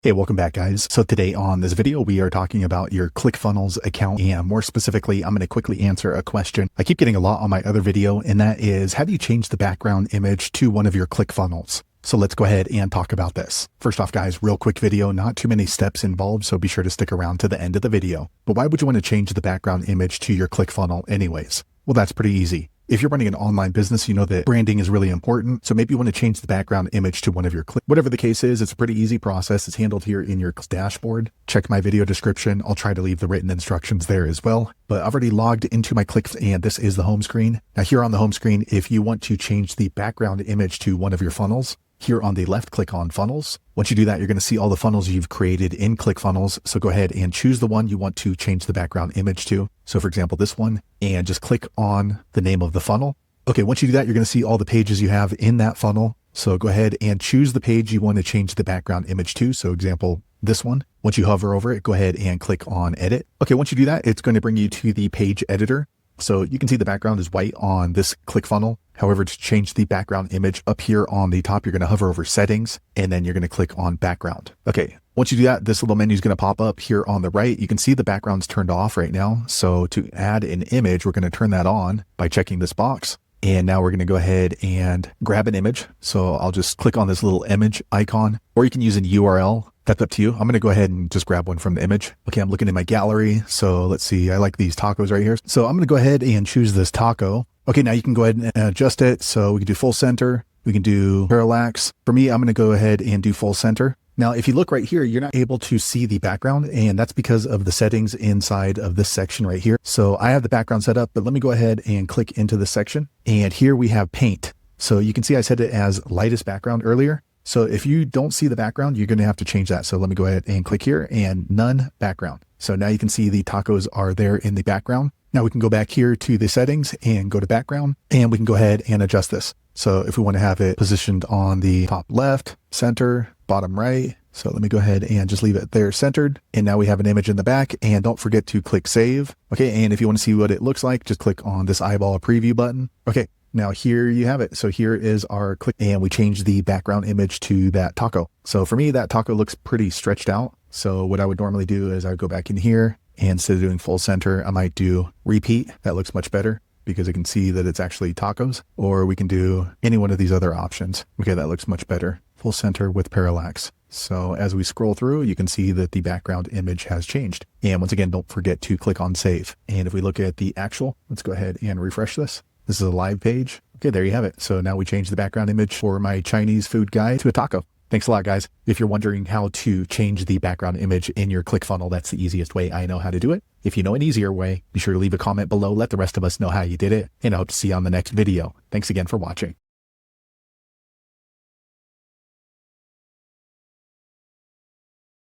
Hey, welcome back, guys. So today on this video, we are talking about your ClickFunnels account, and more specifically, I'm going to quickly answer a question I keep getting a lot on my other video, and that is, have you changed the background image to one of your ClickFunnels? So let's go ahead and talk about this. First off, guys, real quick video, not too many steps involved, so be sure to stick around to the end of the video. But why would you want to change the background image to your ClickFunnel anyways? Well, that's pretty easy. If you're running an online business, you know that branding is really important. So maybe you want to change the background image to one of your whatever the case is, it's a pretty easy process. It's handled here in your dashboard. Check my video description. I'll try to leave the written instructions there as well. But I've already logged into my and this is the home screen. Now here on the home screen, if you want to change the background image to one of your funnels, here on the left, click on funnels. Once you do that, you're going to see all the funnels you've created in ClickFunnels. So go ahead and choose the one you want to change the background image to. So for example, this one, and just click on the name of the funnel. Okay, once you do that, you're going to see all the pages you have in that funnel. So go ahead and choose the page you want to change the background image to. So example, this one. Once you hover over it, go ahead and click on edit. Okay, once you do that, it's going to bring you to the page editor. So you can see the background is white on this ClickFunnel. However, to change the background image up here on the top, you're going to hover over settings, and then you're going to click on background. Okay, once you do that, this little menu is going to pop up here on the right. You can see the background's turned off right now. So to add an image, we're going to turn that on by checking this box. And now we're going to go ahead and grab an image. So I'll just click on this little image icon, or you can use an URL. That's up to you. I'm going to go ahead and just grab one from the image. Okay, I'm looking in my gallery. So let's see. I like these tacos right here. So I'm going to go ahead and choose this taco. Okay, now you can go ahead and adjust it. So we can do full center. We can do parallax. For me, I'm going to go ahead and do full center. Now, if you look right here, you're not able to see the background, and that's because of the settings inside of this section right here. So I have the background set up, but let me go ahead and click into this section. And here we have paint. So you can see I set it as lightest background earlier. So if you don't see the background, you're going to have to change that. So let me go ahead and click here and none background. So now you can see the tacos are there in the background. Now we can go back here to the settings and go to background, and we can go ahead and adjust this. So if we want to have it positioned on the top left, center, bottom right. So let me go ahead and just leave it there centered. And now we have an image in the back, and don't forget to click save. Okay. And if you want to see what it looks like, just click on this eyeball preview button. Okay. Now here you have it. So here is our click, and we changed the background image to that taco. So for me, that taco looks pretty stretched out. So what I would normally do is I would go back in here, and instead of doing full center, I might do repeat. That looks much better because I can see that it's actually tacos, or we can do any one of these other options. Okay, that looks much better. Full center with parallax. So as we scroll through, you can see that the background image has changed. And once again, don't forget to click on save. And if we look at the actual, let's go ahead and refresh this. This is a live page. Okay, there you have it. So now we changed the background image for my Chinese food guide to a taco. Thanks a lot, guys. If you're wondering how to change the background image in your ClickFunnels, that's the easiest way I know how to do it. If you know an easier way, be sure to leave a comment below. Let the rest of us know how you did it. And I hope to see you on the next video. Thanks again for watching.